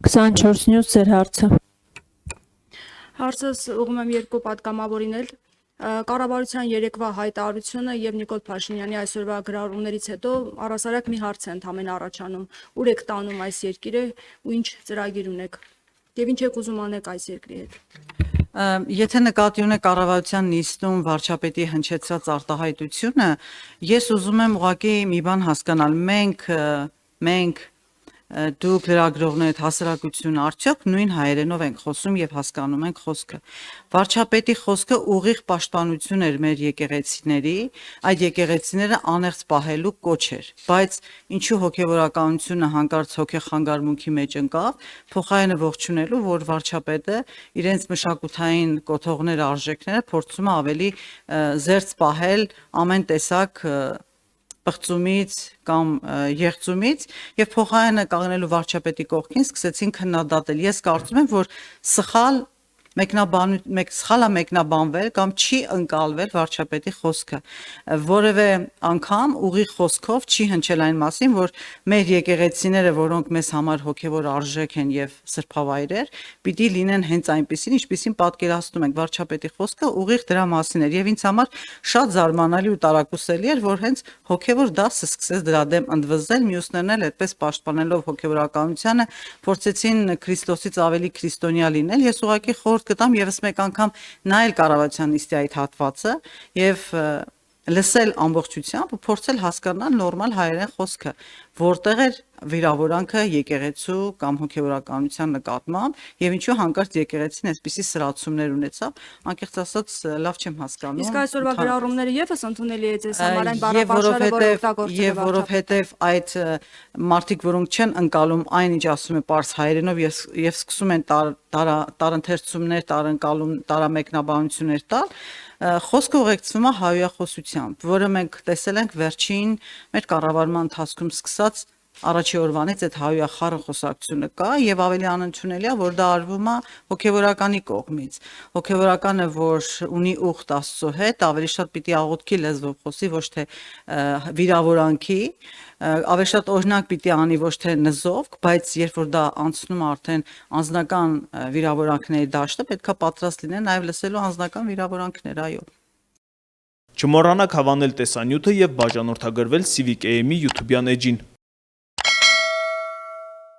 24 News ձեր հարցը։ Հարցս ուղղում եմ երկու պատգամավորին էլ։ Կառավարության երեկվա հայտարարությունը եւ Նիկոլ Փաշինյանի այսօրվա գրառումներից հետո առասարակ մի հարց է ընդհանրեն առաջանում. ուր եք տանում այս երկիրը ու ինչ ծրագիր ունեք եւ ինչ եք ուզում անեք այս երկրի հետ։ Եթե նկատի ունեք կառավարության նիստում վարչապետի հնչեցրած արտահայտությունը, ես ուզում եմ ուղղակի մի բան հասկանալ, մենք դուք լրագրողներդ հասարակությունը արդյոք նույն հայերենով ենք խոսում եւ հասկանում ենք խոսքը։ Վարչապետի խոսքը ուղիղ պաշտպանություն էր մեր եկեղեցիների, այդ եկեղեցիները անեղծ պահելու կոչ էր, բայց ինչու հոգեվորականությունը հանկարծ հոգեխանգարմունքի մեջ ընկավ, փոխարենը ողջունելու, որ վարչապետը իրենց մշակութային կոթողները, արժեքները փորձում է ավելի զերծ պահել ամեն տեսակ պղծումից կամ եղծումից եւ փոխարենը կանգնելու վարչապետի կողքին սկսեցին քննադատել։ Ես կարծում եմ, որ սխալ մեկնաբանվել կամ չի ընկալվել վարչապետի խոսքը, որևէ անգամ ուղիղ խոսքով չի հնչել այն մասին, որ մեր եկեղեցիները, որոնք մեզ համար հոգևոր արժեք են եւ սրբավայրեր, պիտի լինեն հենց այնպիսին, ինչպիսին պատկերացնում ենք։ Վարչապետի խոսքը ուղիղ դրա մասին էր եւ ինձ համար շատ զարմանալի ու տարակուսելի էր, որ հենց հոգևոր դասը սկսեց դրա դեմ ընդվզել, մյուսներն էլ այդպես պաշտպանելով հոգևորականությունը փորձեցին Քրիստոսից ավելի քրիստոնյա լինել։ Ես ուղղակի խորհուրդ կտամ եւս մեկ անգամ նայել կառավարության նիստի այդ հատվածը եւ լսել ամբողջությամբ ու փորձել հասկանալ նորմալ հայերեն խոսքը, որտեղ էր վիրավորանքը եկեղեցու կամ հոգևորականության նկատմամբ եւ ինչու հանկարծ եկեղեցին այսպիսի սրացումներ ունեցավ, անկեղծ ասած լավ չեմ հասկանում։ Իսկ այսօրվա գրառումները եւս ընդունելի է ձեզ համար այն բառապաշարը, որը օգտագործել է եւ որովհետեւ այդ մարդիկ, որոնք չեն ընկալում այն, ինչ ասում է պարզ հայերենով եւ սկսում են տարընթերցումներ, տարամեկնաբանություններ տալ, խոսքը ուղեկցվում է հայոյախոսությամբ, որը մենք տեսել ենք վերջին մեր կառավարման ընթացքում սկսած առաջի օրվանից այդ հայոյախառն խոսակցությունը կա եւ ավելի անընդունելի է, որ դա արվում է հոգեվորականի կողմից։ Հոգեվորականը, որ ունի ուխտ Աստծո հետ, ավելի շատ պիտի աղոթքի լեզվով խոսի, ոչ թե վիրավորանքի, ավելի շատ օրինակ պիտի անի, ոչ թե նզովք, բայց երբ որ դա անցնում է արդեն անձնական վիրավորանքների դաշտը, պետքա պատրաստ լինեն նաեւ լսելու անձնական վիրավորանքներ, այո։ Չմոռանաք հավանել տեսանյութը եւ բաժանորդագրվել Civic AM-ի YouTube-յան էջին։